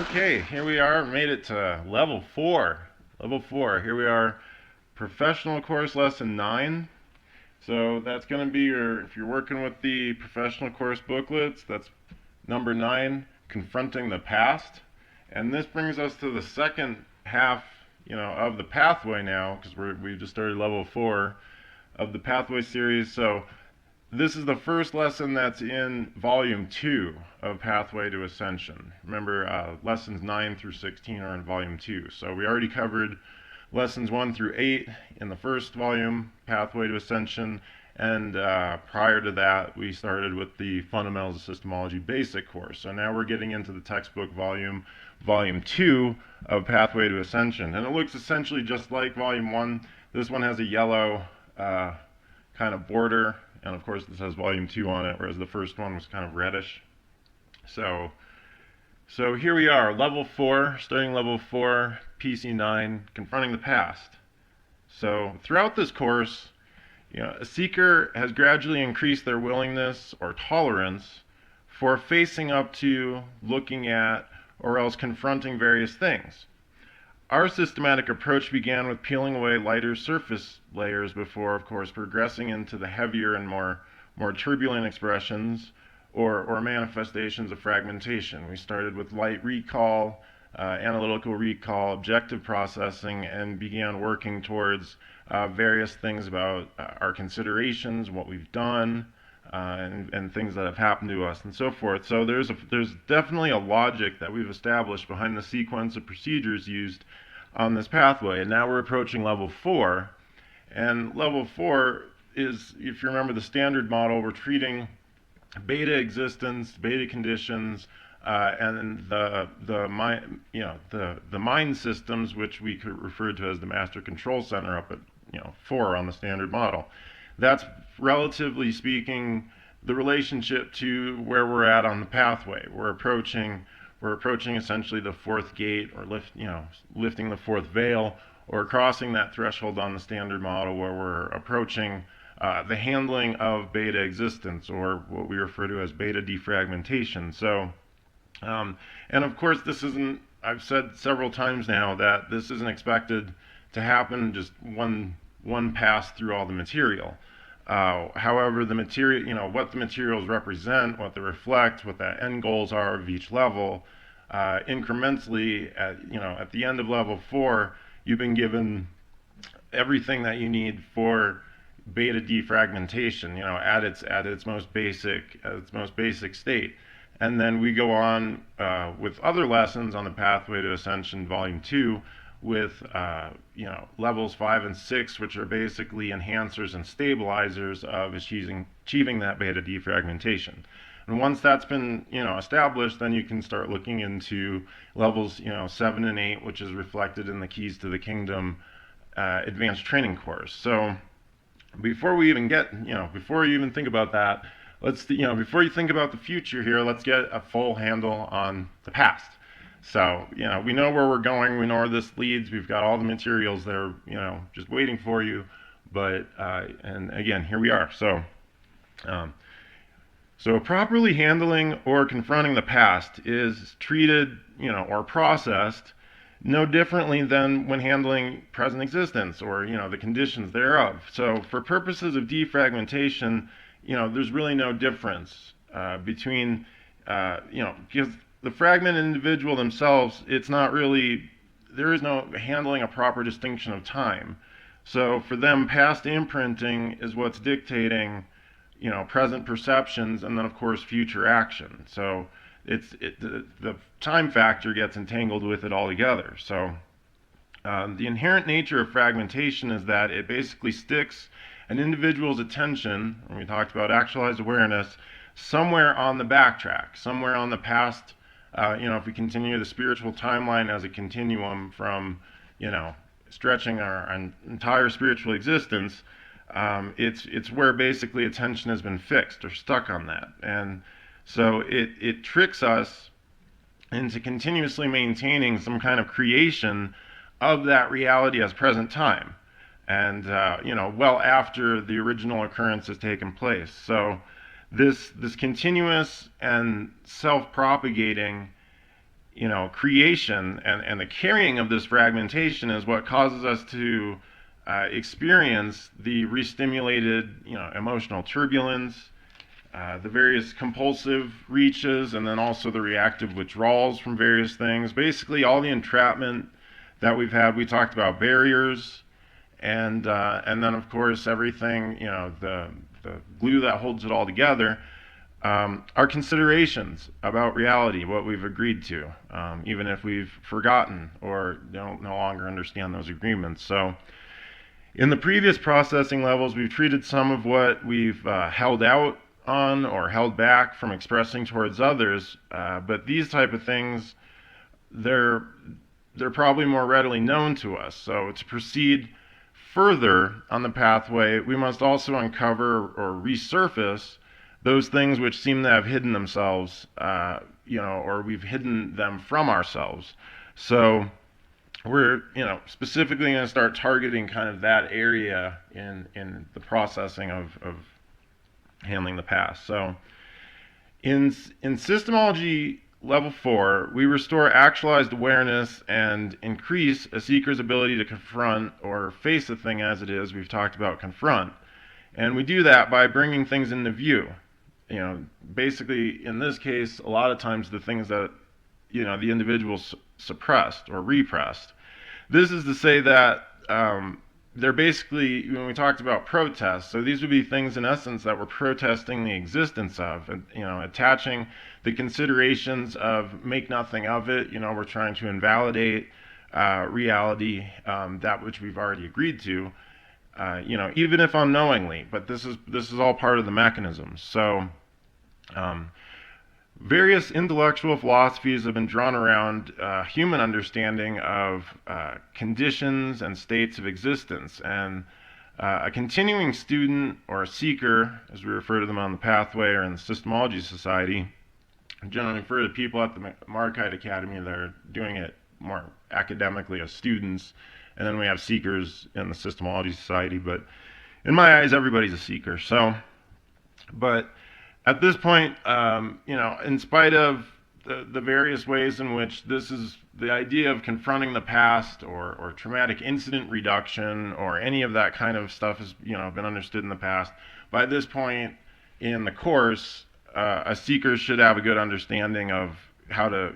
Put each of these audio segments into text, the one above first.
Okay, here we are, made it to level 4. Level 4, here we are, professional course lesson 9. So that's going to be if you're working with the professional course booklets, that's number 9, Confronting the Past. And this brings us to the second half, of the pathway now, because we've just started level 4 of the pathway series. So this is the first lesson that's in volume 2 of Pathway to Ascension. Remember, lessons 9 through 16 are in volume 2. So we already covered lessons 1 through 8 in the first volume, Pathway to Ascension, and prior to that we started with the Fundamentals of Systemology basic course. So now we're getting into the textbook volume 2 of Pathway to Ascension. And it looks essentially just like volume 1. This one has a yellow kind of border, and of course this has volume 2 on it, whereas the first one was kind of reddish. So here we are, level 4, starting level 4, PC9, Confronting the Past. So throughout this course, a seeker has gradually increased their willingness or tolerance for facing up to, looking at, or else confronting various things. Our systematic approach began with peeling away lighter surface layers before, of course, progressing into the heavier and more turbulent expressions or manifestations of fragmentation. We started with light recall, analytical recall, objective processing, and began working towards various things about our considerations, what we've done, and things that have happened to us, and so forth. So there's definitely a logic that we've established behind the sequence of procedures used on this pathway. And now we're approaching level 4. And level 4 is, if you remember the standard model, we're treating beta existence, beta conditions, and the mind systems, which we could refer to as the master control center up at 4 on the standard model. That's, relatively speaking, the relationship to where we're at on the pathway. We're approaching essentially the 4th gate, or lifting the 4th veil, or crossing that threshold on the standard model where we're approaching the handling of beta existence, or what we refer to as beta defragmentation. So, and of course, this isn't, I've said several times now that this isn't expected to happen just one pass through all the material. However, the material, what the materials represent, what they reflect, what the end goals are of each level, incrementally, at the end of level 4, you've been given everything that you need for beta defragmentation, at its most basic state. And then we go on with other lessons on the Pathway to Ascension, Volume 2, with levels 5 and 6, which are basically enhancers and stabilizers of achieving that beta defragmentation. And once that's been established, then you can start looking into levels 7 and 8, which is reflected in the Keys to the Kingdom advanced training course. So before we even before you even think about that, before you think about the future here, let's get a full handle on the past. So, we know where we're going, we know where this leads, we've got all the materials there, just waiting for you, but, and again, here we are. So properly handling or confronting the past is treated, or processed no differently than when handling present existence, or, the conditions thereof. So for purposes of defragmentation, there's really no difference between, because the fragmented individual themselves, there is no handling a proper distinction of time. So for them, past imprinting is what's dictating, present perceptions, and then of course future action. So the time factor gets entangled with it altogether. So the inherent nature of fragmentation is that it basically sticks an individual's attention, when we talked about actualized awareness, somewhere on the backtrack, somewhere on the past. If we continue the spiritual timeline as a continuum from, stretching our entire spiritual existence, it's where basically attention has been fixed or stuck on that. And so it tricks us into continuously maintaining some kind of creation of that reality as present time, and well after the original occurrence has taken place. So this continuous and self-propagating creation and the carrying of this fragmentation is what causes us to experience the restimulated, emotional turbulence, the various compulsive reaches, and then also the reactive withdrawals from various things. Basically, all the entrapment that we've had. We talked about barriers, and then of course everything, the glue that holds it all together. Our considerations about reality, what we've agreed to, even if we've forgotten or don't no longer understand those agreements. So in the previous processing levels, we've treated some of what we've held out on or held back from expressing towards others, but these type of things, they're probably more readily known to us. So to proceed further on the pathway, we must also uncover or resurface those things which seem to have hidden themselves, or we've hidden them from ourselves. So we're, specifically going to start targeting kind of that area in the processing of handling the past. So in Systemology Level 4, we restore actualized awareness and increase a seeker's ability to confront or face a thing as it is. We've talked about confront. And we do that by bringing things into view. Basically, in this case, a lot of times the things that, the individual suppressed or repressed. This is to say that they're basically, when we talked about protests, so these would be things in essence that we're protesting the existence of, and, attaching the considerations of make nothing of it. We're trying to invalidate reality, that which we've already agreed to, even if unknowingly, but this is all part of the mechanism. So various intellectual philosophies have been drawn around human understanding of conditions and states of existence. And a continuing student or a seeker, as we refer to them on the pathway or in the Systemology Society, generally refer to people at the Mardukite Academy that are doing it more academically as students. And then we have seekers in the Systemology Society. But in my eyes, everybody's a seeker. So, but at this point, in spite of the various ways in which this is the idea of confronting the past or traumatic incident reduction or any of that kind of stuff has, been understood in the past, by this point in the course, a seeker should have a good understanding of how to,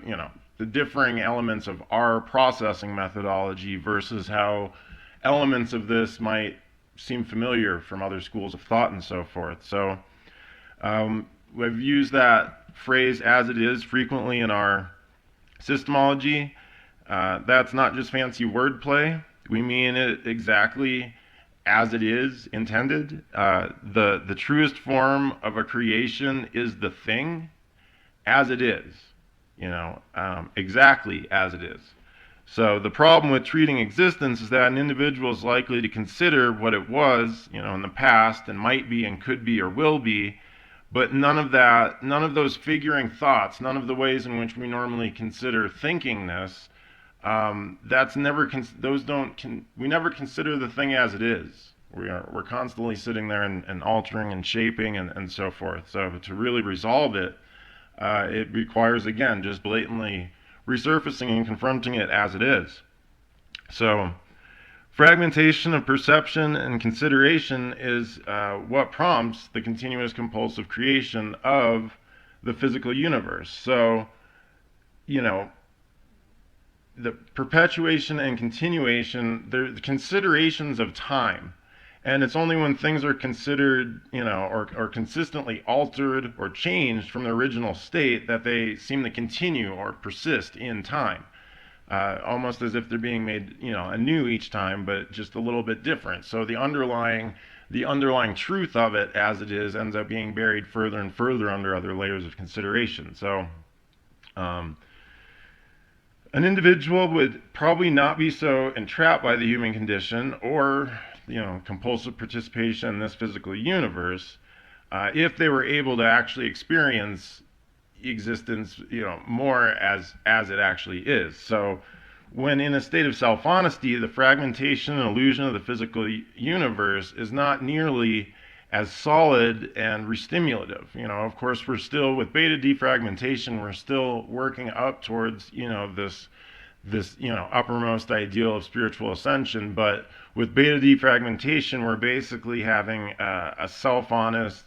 the differing elements of our processing methodology versus how elements of this might seem familiar from other schools of thought and so forth. So we've used that phrase as it is frequently in our systemology. That's not just fancy wordplay. We mean it exactly as it is intended. The truest form of a creation is the thing as it is, exactly as it is. So the problem with treating existence is that an individual is likely to consider what it was, in the past and might be and could be or will be, but none of those figuring thoughts, none of the ways in which we normally consider thinkingness, we never consider the thing as it is. We're constantly sitting there and altering and shaping and so forth. So to really resolve it, it requires, again, just blatantly resurfacing and confronting it as it is. So fragmentation of perception and consideration is what prompts the continuous compulsive creation of the physical universe. So, the perpetuation and continuation, they're the considerations of time. And it's only when things are considered, or consistently altered or changed from their original state that they seem to continue or persist in time. Almost as if they're being made, anew each time, but just a little bit different. So the underlying truth of it as it is ends up being buried further and further under other layers of consideration. So an individual would probably not be so entrapped by the human condition or compulsive participation in this physical universe, if they were able to actually experience existence, more as it actually is. So when in a state of self-honesty, the fragmentation and illusion of the physical universe is not nearly as solid and restimulative. Of course, we're still with beta defragmentation, we're still working up towards, this uppermost ideal of spiritual ascension. But with beta defragmentation, we're basically having a self-honest,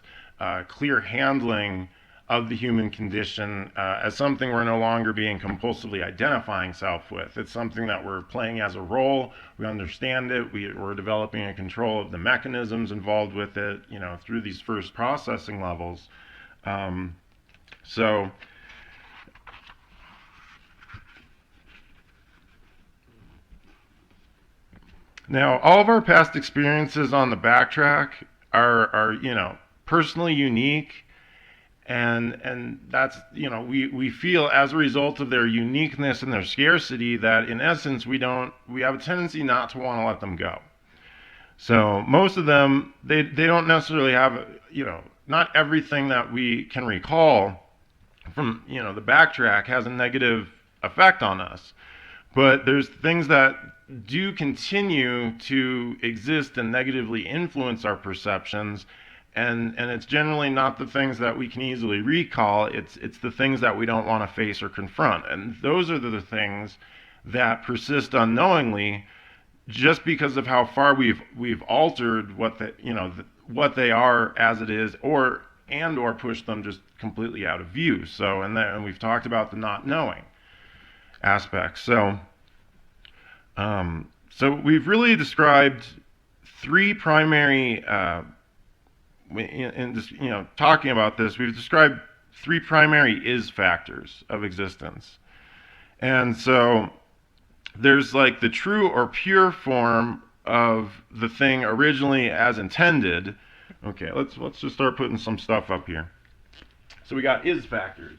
clear handling of the human condition as something we're no longer being compulsively identifying self with. It's something that we're playing as a role. We understand it. We're developing a control of the mechanisms involved with it, through these first processing levels. So now, all of our past experiences on the backtrack are personally unique, and that's, we feel as a result of their uniqueness and their scarcity that in essence we have a tendency not to want to let them go. So most of them, they don't necessarily have, not everything that we can recall from, the backtrack has a negative effect on us. But there's things that do continue to exist and negatively influence our perceptions, and it's generally not the things that we can easily recall. It's the things that we don't want to face or confront, and those are the things that persist unknowingly, just because of how far we've altered what they are as it is, or pushed them just completely out of view. So, and we've talked about the not knowing aspects. So we've really described three primary, in just, talking about this, we've described three primary is factors of existence. And so there's like the true or pure form of the thing originally as intended. Okay, let's just start putting some stuff up here. So we got is factors.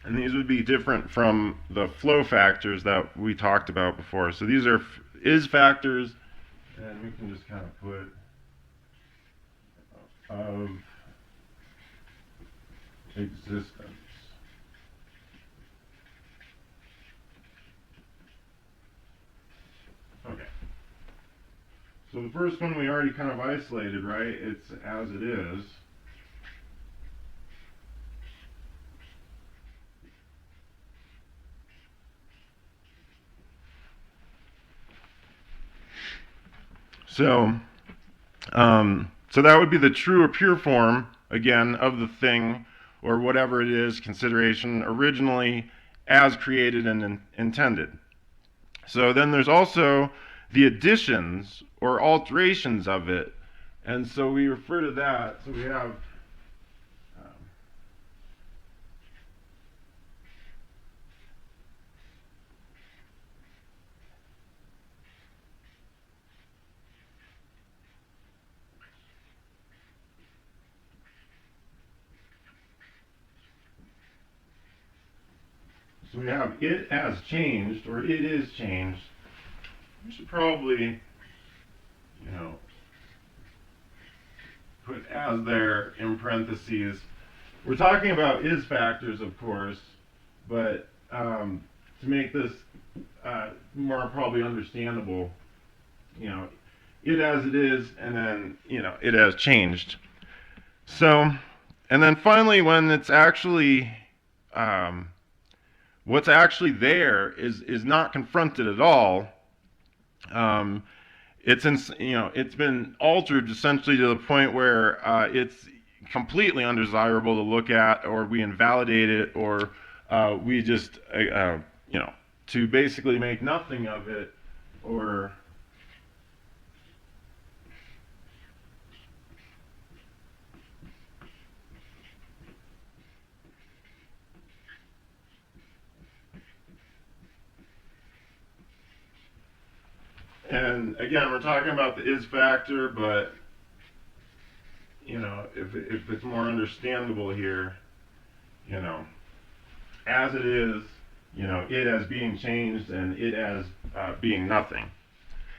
And these would be different from the flow factors that we talked about before. So these are is factors, and we can just kind of put of existence. Okay. So the first one we already kind of isolated, right? It's as it is. So that would be the true or pure form, again, of the thing, or whatever it is, consideration, originally as created and intended. So then there's also the additions or alterations of it, and so we refer to that. So we have So we have it as changed, or it is changed. We should probably, put as there in parentheses. We're talking about is factors, of course, but to make this more probably understandable, it as it is, and then, it has changed. So, and then finally, when it's actually, what's actually there is not confronted at all. It's been altered essentially to the point where it's completely undesirable to look at, or we invalidate it, or we just, to basically make nothing of it, or and again, we're talking about the is factor, but if it's more understandable here, as it is, it as being changed and it as being nothing.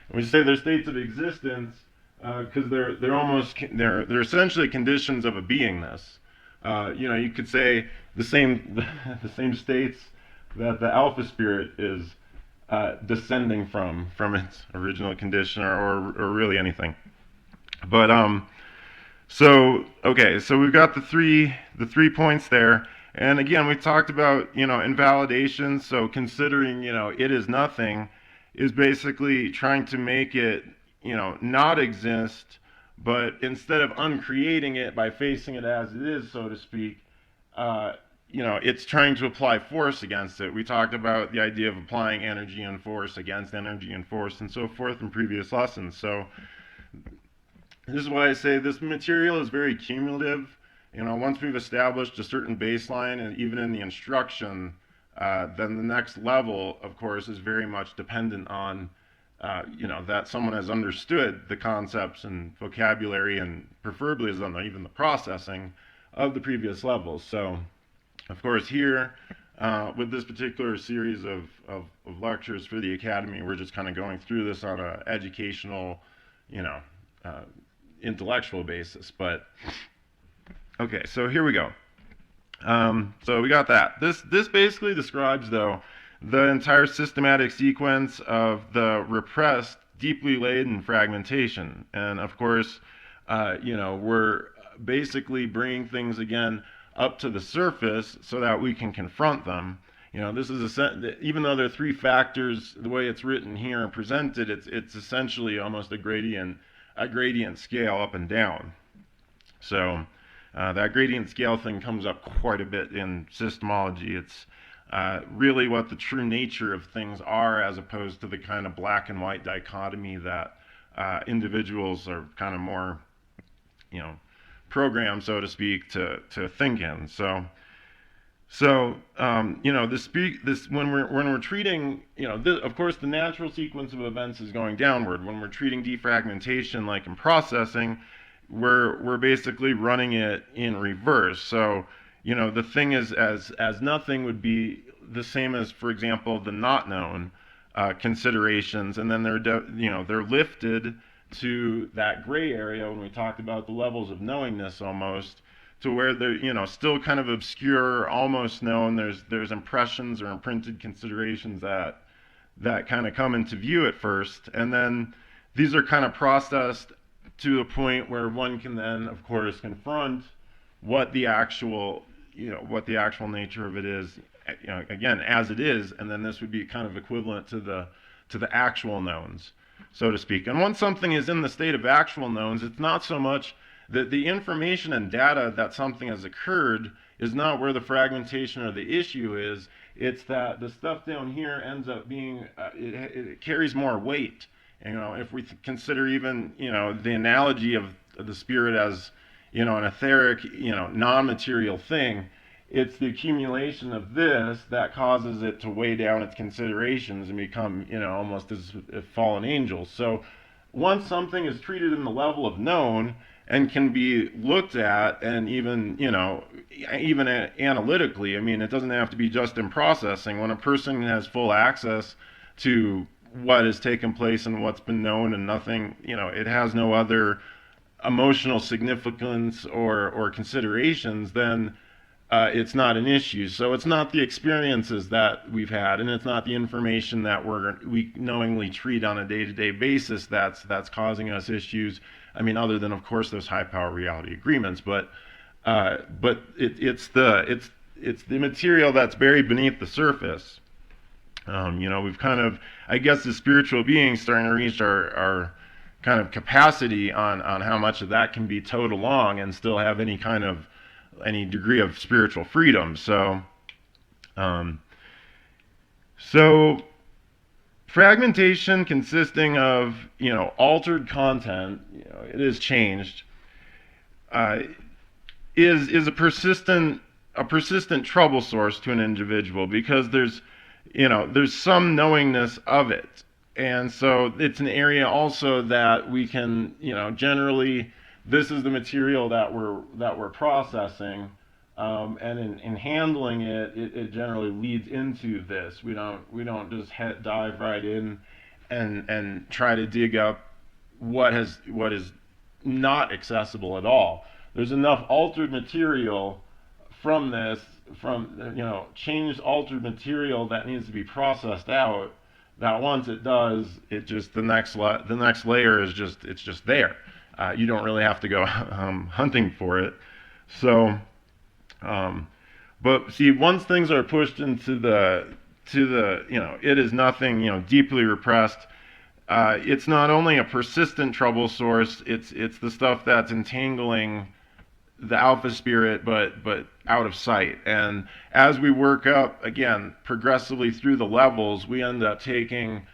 When we say there's states of existence, because they're essentially conditions of a beingness. You could say the same the same states that the alpha spirit is descending from its original condition, or really anything. But so okay, so we've got the three points there, and again we talked about invalidation. So considering it is nothing is basically trying to make it not exist, but instead of uncreating it by facing it as it is, so to speak, uh, it's trying to apply force against it. We talked about the idea of applying energy and force against energy and force and so forth in previous lessons. So this is why I say this material is very cumulative. Once we've established a certain baseline, and even in the instruction, then the next level, of course, is very much dependent on, that someone has understood the concepts and vocabulary, and preferably has done even the processing of the previous levels. So, of course, here, with this particular series of lectures for the Academy, we're just kind of going through this on an educational, you know, uh, intellectual basis. But okay, so here we go. So we got that. This basically describes, though, the entire systematic sequence of the repressed, deeply laden fragmentation. And of course, we're basically bringing things again up to the surface so that we can confront them. This is even though there are three factors, the way it's written here and presented, it's essentially almost a gradient scale up and down. So that gradient scale thing comes up quite a bit in systemology. It's really what the true nature of things are, as opposed to the kind of black and white dichotomy that individuals are kind of more, programmed, so to speak, to think in. This when we're treating, of course, the natural sequence of events is going downward. When we're treating defragmentation, like in processing, we're basically running it in reverse. So, the thing is, as nothing would be the same as, for example, the not known considerations, and then they're lifted to that gray area when we talked about the levels of knowingness, almost, to where they're still kind of obscure, almost known. There's impressions or imprinted considerations that kind of come into view at first, and then these are kind of processed to a point where one can then, of course, confront what the actual nature of it is, again, as it is, and then this would be kind of equivalent to the actual knowns, so to speak. And once something is in the state of actual knowns, it's not so much that the information and data that something has occurred is not where the fragmentation or the issue is. It's that the stuff down here ends up being, it carries more weight. If we consider even, the analogy of the spirit as, an etheric, non-material thing, it's the accumulation of this that causes it to weigh down its considerations and become, almost as if fallen angels. So once something is treated in the level of known and can be looked at, and even, even analytically, it doesn't have to be just in processing. When a person has full access to what has taken place and what's been known, and nothing, it has no other emotional significance or considerations, then it's not an issue. So it's not the experiences that we've had, and it's not the information that we knowingly treat on a day-to-day basis that's causing us issues. Other than, of course, those high-power reality agreements, but it's the material that's buried beneath the surface. We've kind of, I guess, the spiritual beings starting to reach our kind of capacity on how much of that can be towed along and still have any degree of spiritual freedom. So fragmentation, consisting of altered content, it is changed, is a persistent trouble source to an individual, because there's some knowingness of it. And so it's an area also that we can, generally, this is the material that we're processing, and in handling it generally leads into this. We don't just dive right in and try to dig up, what is not accessible at all. There's enough altered material from this, changed altered material that needs to be processed out. That once it does, it just the next layer is just there. You don't really have to go hunting for it. So, but see, once things are pushed into the it is nothing, deeply repressed. It's not only a persistent trouble source, it's the stuff that's entangling the alpha spirit, but out of sight. And as we work up, again, progressively through the levels, we end up taking,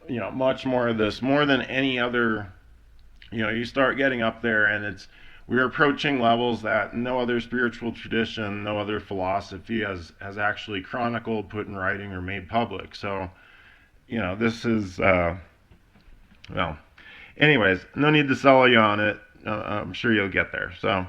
much more of this, more than any other, you start getting up there, and we're approaching levels that no other spiritual tradition, no other philosophy has actually chronicled, put in writing, or made public. So, this is, well, anyways, no need to sell you on it. I'm sure you'll get there. So,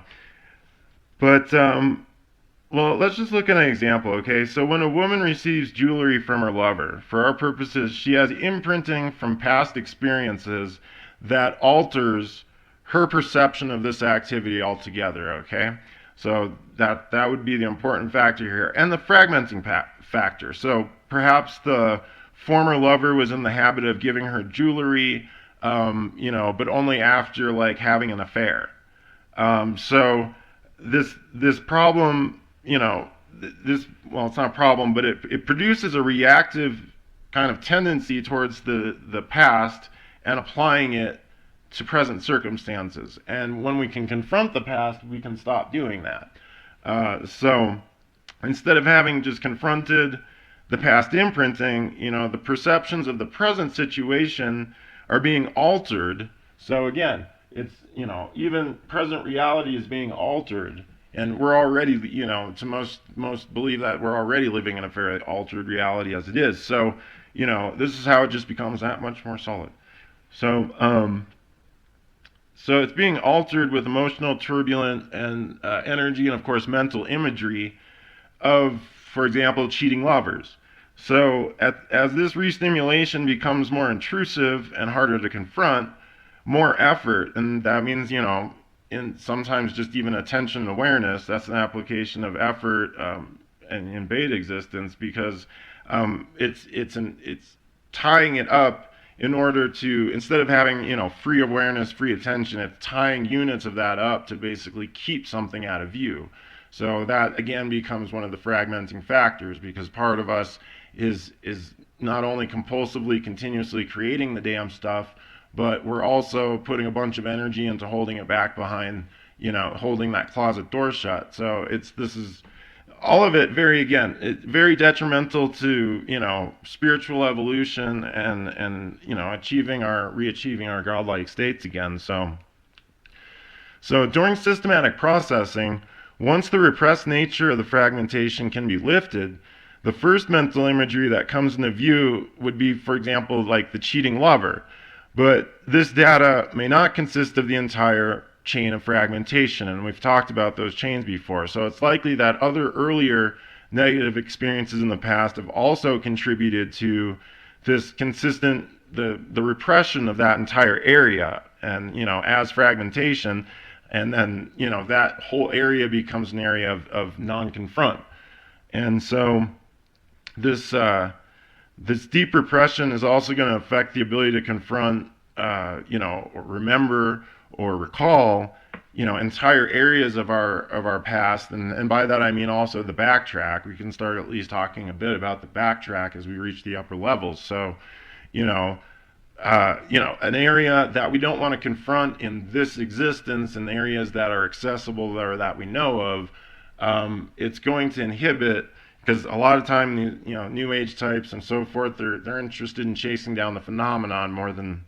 but, well, let's just look at an example, okay? So when a woman receives jewelry from her lover, for our purposes, she has imprinting from past experiences that alters her perception of this activity altogether, okay? So that would be the important factor here. And the fragmenting factor. So perhaps the former lover was in the habit of giving her jewelry, but only after, like, having an affair. So this problem, well, it's not a problem, but it produces a reactive kind of tendency towards the past and applying it to present circumstances. And when we can confront the past, we can stop doing that. So instead of having just confronted the past imprinting, the perceptions of the present situation are being altered. So again, it's, even present reality is being altered. And we're already, to most believe that we're already living in a very altered reality as it is. So, this is how it just becomes that much more solid. So, so it's being altered with emotional, turbulent, and energy, and of course mental imagery of, for example, cheating lovers. So as this re-stimulation becomes more intrusive and harder to confront, more effort, and that means, in sometimes just even attention and awareness, that's an application of effort in beta existence, because it's tying it up in order to, instead of having, free awareness, free attention, it's tying units of that up to basically keep something out of view. So that, again, becomes one of the fragmenting factors, because part of us is not only compulsively, continuously creating the damn stuff, but we're also putting a bunch of energy into holding it back behind, holding that closet door shut. So this is all of it it's very detrimental to, spiritual evolution and reachieving our godlike states again. So during systematic processing, once the repressed nature of the fragmentation can be lifted, the first mental imagery that comes into view would be, for example, like the cheating lover. But this data may not consist of the entire chain of fragmentation, and we've talked about those chains before. So it's likely that other earlier negative experiences in the past have also contributed to this consistent, the repression of that entire area, and, as fragmentation, and then, that whole area becomes an area of non-confront. And so this deep repression is also going to affect the ability to confront, or remember or recall, entire areas of our past, and by that I mean also the backtrack. We can start at least talking a bit about the backtrack as we reach the upper levels. So, an area that we don't want to confront in this existence, and areas that are accessible or that we know of, it's going to inhibit. Because a lot of time, New Age types and so forth, they're interested in chasing down the phenomenon more than,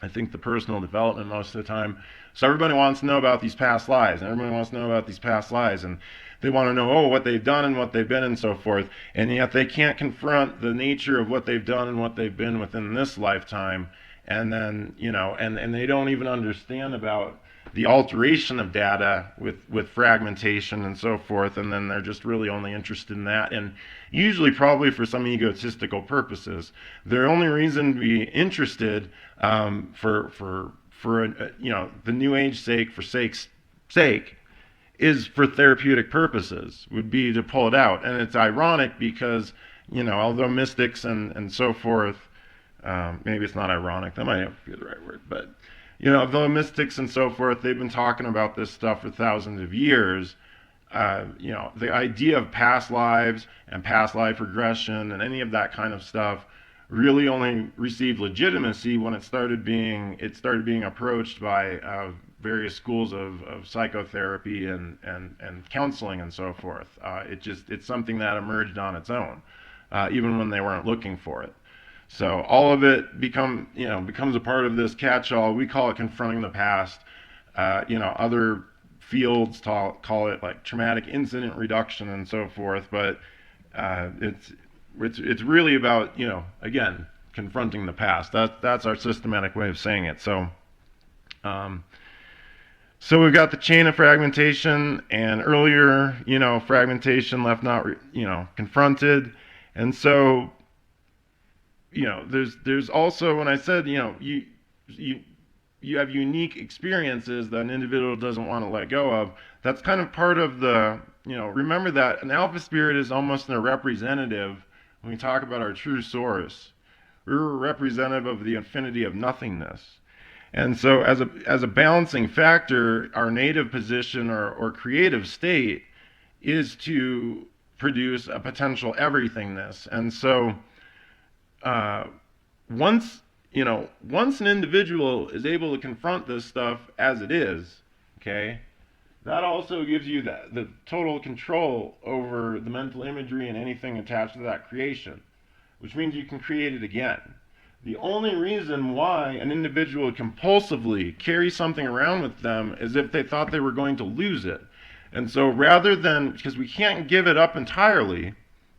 I think, the personal development most of the time. So everybody wants to know about these past lives, and everybody wants to know about these past lives, and they want to know, what they've done and what they've been and so forth, and yet they can't confront the nature of what they've done and what they've been within this lifetime, and then, and they don't even understand about the alteration of data with fragmentation and so forth, and then they're just really only interested in that, and usually probably for some egotistical purposes. Their only reason to be interested for the New Age sake, for sake's sake, is for therapeutic purposes, would be to pull it out. And it's ironic because, although mystics and so forth, maybe it's not ironic, that might not be the right word, but, although mystics and so forth, they've been talking about this stuff for thousands of years, the idea of past lives and past life regression and any of that kind of stuff really only received legitimacy when it started being approached by various schools of psychotherapy and counseling and so forth. It's something that emerged on its own, even when they weren't looking for it. So all of it becomes a part of this catch-all. We call it confronting the past. Other fields call it like traumatic incident reduction and so forth. But it's really about, again, confronting the past. That's our systematic way of saying it. So we've got the chain of fragmentation, and earlier, fragmentation left not, confronted. And so, there's also, when I said, you have unique experiences that an individual doesn't want to let go of, that's kind of part of the, remember that an alpha spirit is almost a representative. When we talk about our true source, we're a representative of the infinity of nothingness. And so as a balancing factor, our native position or creative state is to produce a potential everythingness. And so once an individual is able to confront this stuff as it is, okay, that also gives you the total control over the mental imagery and anything attached to that creation, which means you can create it again. The only reason why an individual would compulsively carry something around with them is if they thought they were going to lose it. And so because we can't give it up entirely,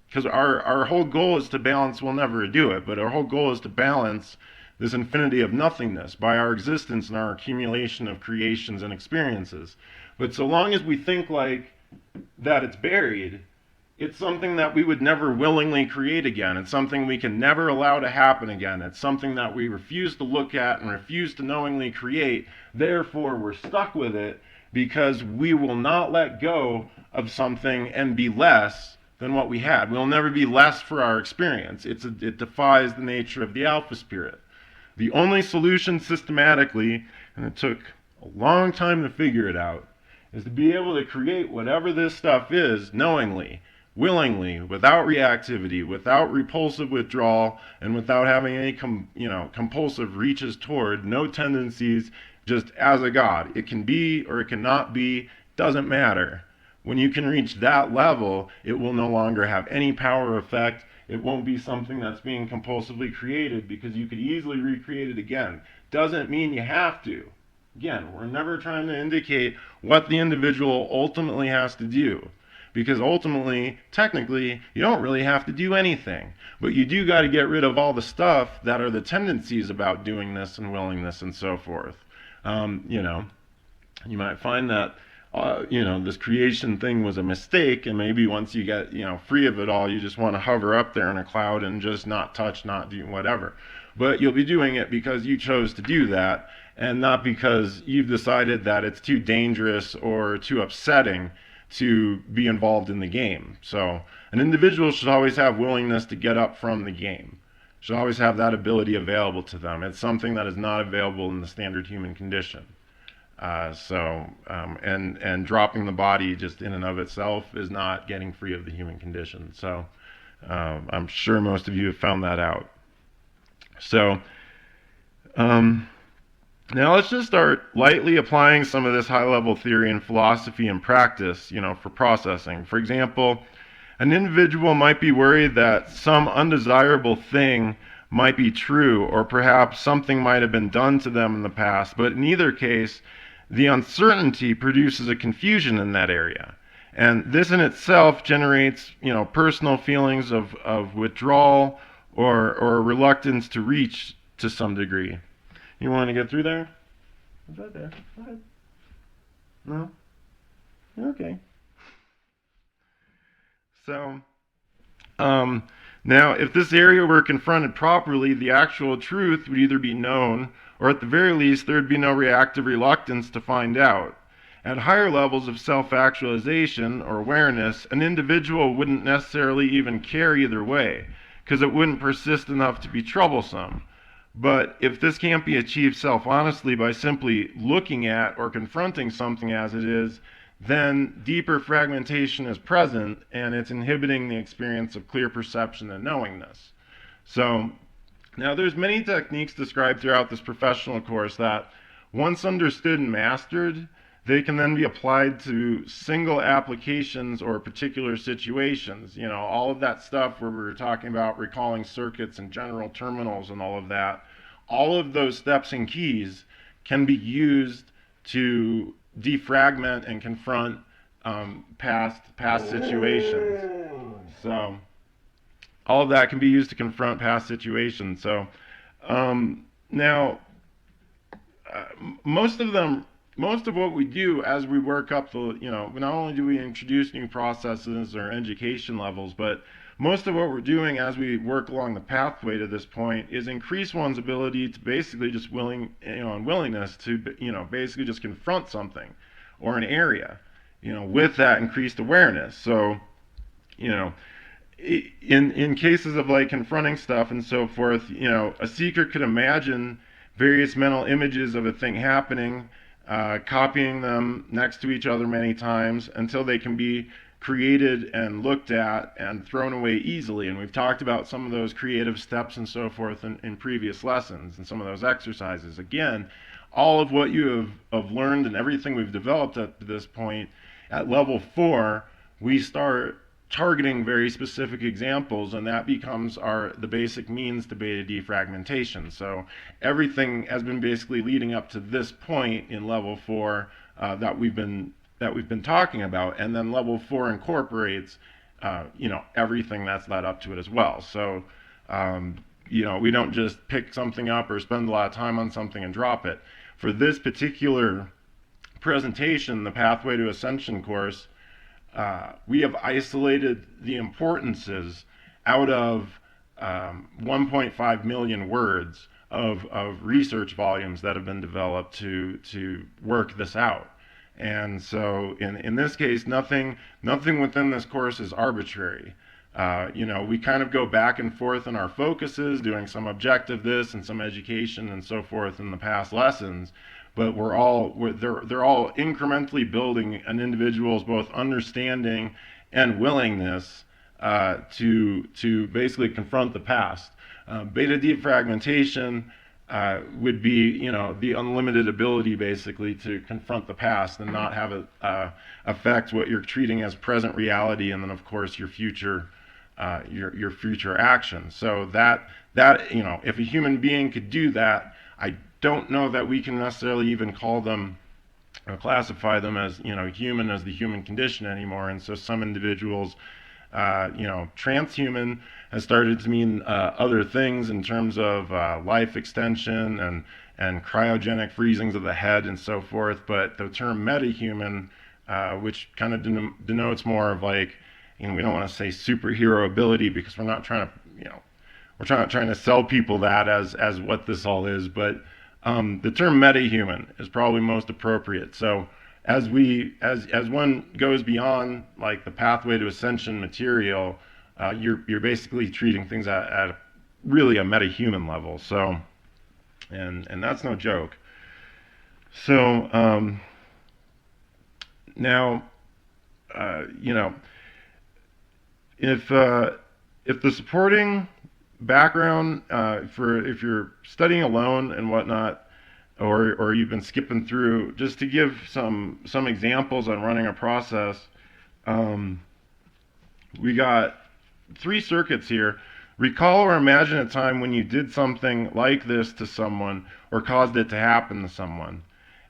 because our whole goal is to balance, we'll never do it, but our whole goal is to balance this infinity of nothingness by our existence and our accumulation of creations and experiences. But so long as we think like that it's buried, it's something that we would never willingly create again. It's something we can never allow to happen again. It's something that we refuse to look at and refuse to knowingly create. Therefore, we're stuck with it because we will not let go of something and be less than what we had. We'll never be less for our experience. It defies the nature of the alpha spirit. The only solution systematically, and it took a long time to figure it out, is to be able to create whatever this stuff is knowingly, willingly, without reactivity, without repulsive withdrawal, and without having any compulsive reaches toward, no tendencies, just as a God. It can be or it cannot be, doesn't matter. When you can reach that level, it will no longer have any power or effect. It won't be something that's being compulsively created because you could easily recreate it again. Doesn't mean you have to. Again, we're never trying to indicate what the individual ultimately has to do. Because ultimately, technically, you don't really have to do anything. But you do got to get rid of all the stuff that are the tendencies about doing this and willingness and so forth. You might find that this creation thing was a mistake, and maybe once you get, free of it all, you just want to hover up there in a cloud and just not touch, not do whatever. But you'll be doing it because you chose to do that, and not because you've decided that it's too dangerous or too upsetting to be involved in the game. So an individual should always have willingness to get up from the game. Should always have that ability available to them. It's something that is not available in the standard human condition. And dropping the body just in and of itself is not getting free of the human condition. So I'm sure most of you have found that out. So now let's just start lightly applying some of this high-level theory and philosophy and practice, for processing. For example, an individual might be worried that some undesirable thing might be true, or perhaps something might have been done to them in the past, but in either case, the uncertainty produces a confusion in that area. And this in itself generates, personal feelings of withdrawal or reluctance to reach to some degree. You want to get through there? Is that there? Go ahead. No? Okay. So, now, if this area were confronted properly, the actual truth would either be known, or at the very least, there would be no reactive reluctance to find out. At higher levels of self-actualization or awareness, an individual wouldn't necessarily even care either way, because it wouldn't persist enough to be troublesome. But if this can't be achieved self-honestly by simply looking at or confronting something as it is, then deeper fragmentation is present and it's inhibiting the experience of clear perception and knowingness. So now there's many techniques described throughout this professional course that once understood and mastered, they can then be applied to single applications or particular situations. You know, all of that stuff where we were talking about recalling circuits and general terminals and all of those steps and keys can be used to defragment and confront past situations. So all of that can be used to confront past situations. So now most of what we do as we work up the, not only do we introduce new processes or education levels, but most of what we're doing as we work along the pathway to this point is increase one's ability to basically just willingness to, basically just confront something or an area, with that increased awareness. So, in cases of like confronting stuff and so forth, a seeker could imagine various mental images of a thing happening, copying them next to each other many times until they can be created and looked at and thrown away easily. And we've talked about some of those creative steps and so forth in previous lessons and some of those exercises. Again, all of what you have learned and everything we've developed at this point, at level 4, we start targeting very specific examples, and that becomes the basic means to beta defragmentation. So everything has been basically leading up to this point in level 4 that we've been talking about, and then level 4 incorporates everything that's led up to it as well. So we don't just pick something up or spend a lot of time on something and drop it. For this particular presentation, the Pathway to Ascension course, we have isolated the importances out of 1.5 million words of research volumes that have been developed to work this out. And so in this case, nothing within this course is arbitrary. We kind of go back and forth in our focuses, doing some objective this and some education and so forth in the past lessons, but they're all incrementally building an individual's both understanding and willingness to basically confront the past. Beta defragmentation would be, the unlimited ability basically to confront the past and not have it affect what you're treating as present reality, and then of course your future actions. So that if a human being could do that, I don't know that we can necessarily even call them or classify them as human, as the human condition anymore. And so some individuals, transhuman has started to mean other things in terms of life extension and cryogenic freezings of the head and so forth. But the term metahuman, which kind of denotes more of like, we don't want to say superhero ability, because we're not trying to, we're trying to sell people that as what this all is. But the term metahuman is probably most appropriate. So as one goes beyond like the Pathway to Ascension material, you're basically treating things at really a metahuman level. So, and that's no joke. So now, if the supporting background if you're studying alone and whatnot, or you've been skipping through, just to give some examples on running a process, we got 3 circuits here. Recall or imagine a time when you did something like this to someone or caused it to happen to someone.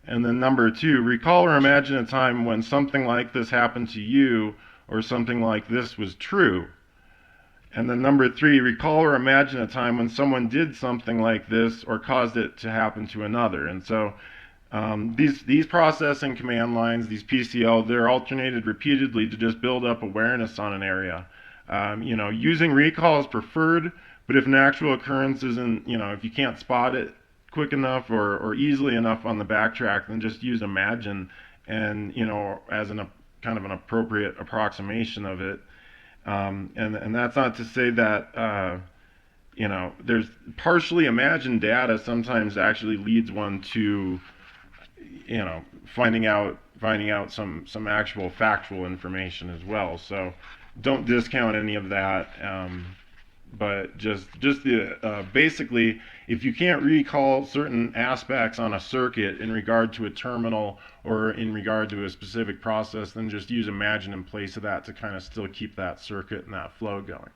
And then number 2, recall or imagine a time when something like this happened to you or something like this was true. And then number 3, recall or imagine a time when someone did something like this or caused it to happen to another. And so These processing command lines, these PCL, they're alternated repeatedly to just build up awareness on an area. Using recall is preferred, but if an actual occurrence isn't, if you can't spot it quick enough or easily enough on the backtrack, then just use imagine and, as a kind of an appropriate approximation of it. And that's not to say that, there's partially imagined data sometimes actually leads one to, finding out some actual factual information as well. So don't discount any of that. But just the basically, if you can't recall certain aspects on a circuit in regard to a terminal or in regard to a specific process, then just use imagine in place of that to kind of still keep that circuit and that flow going.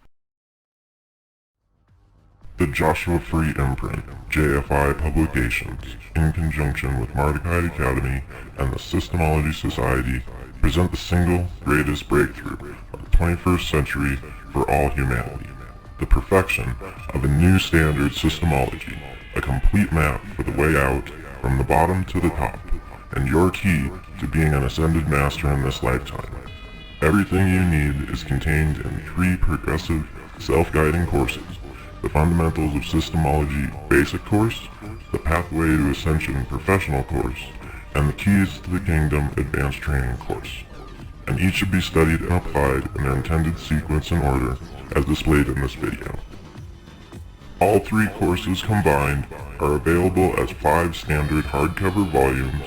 The Joshua Free Imprint, JFI Publications, in conjunction with Mardukite Academy and the Systemology Society, present the single greatest breakthrough of the 21st century for all humanity. The perfection of a new standard systemology, a complete map for the way out from the bottom to the top, and your key to being an ascended master in this lifetime. Everything you need is contained in 3 progressive, self-guiding courses: the Fundamentals of Systemology Basic Course, the Pathway to Ascension Professional Course, and the Keys to the Kingdom Advanced Training Course. And each should be studied and applied in their intended sequence and order as displayed in this video. All 3 courses combined are available as 5 standard hardcover volumes,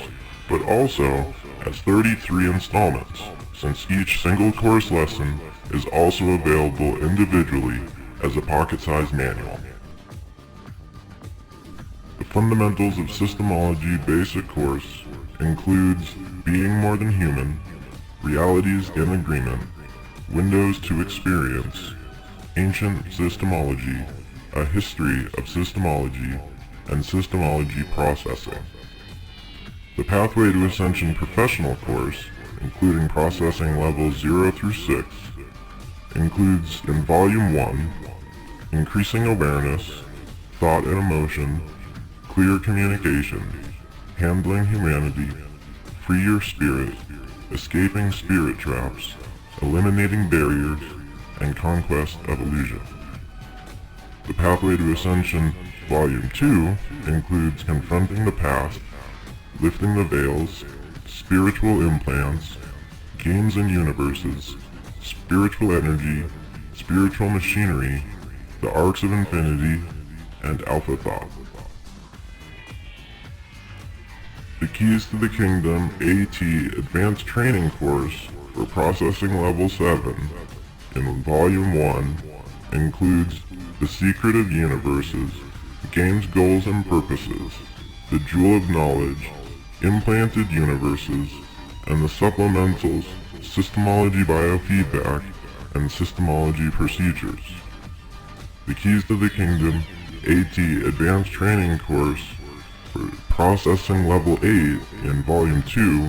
but also as 33 installments, since each single course lesson is also available individually as a pocket-sized manual. The Fundamentals of Systemology Basic Course includes Being More Than Human, Realities in Agreement, Windows to Experience, Ancient Systemology, A History of Systemology, and Systemology Processing. The Pathway to Ascension Professional Course, including processing levels 0 through 6, includes in Volume 1, Increasing Awareness, Thought and Emotion, Clear Communication, Handling Humanity, Free Your Spirit, Escaping Spirit Traps, Eliminating Barriers, and Conquest of Illusion. The Pathway to Ascension Volume 2 includes Confronting the Past, Lifting the Veils, Spiritual Implants, Games and Universes, Spiritual Energy, Spiritual Machinery, The Arcs of Infinity, and Alpha Thought. The Keys to the Kingdom AT Advanced Training Course for Processing Level 7 in Volume 1 includes The Secret of Universes, Games, Goals, and Purposes, The Jewel of Knowledge, Implanted Universes, and the supplementals Systemology Biofeedback and Systemology Procedures. The Keys to the Kingdom AT Advanced Training Course for Processing Level 8 in Volume 2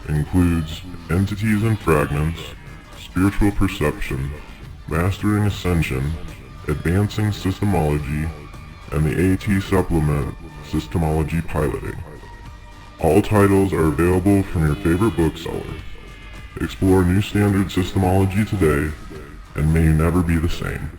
includes Entities and Fragments, Spiritual Perception, Mastering Ascension, Advancing Systemology, and the AT Supplement Systemology Piloting. All titles are available from your favorite bookseller. Explore new standard systemology today, and may you never be the same.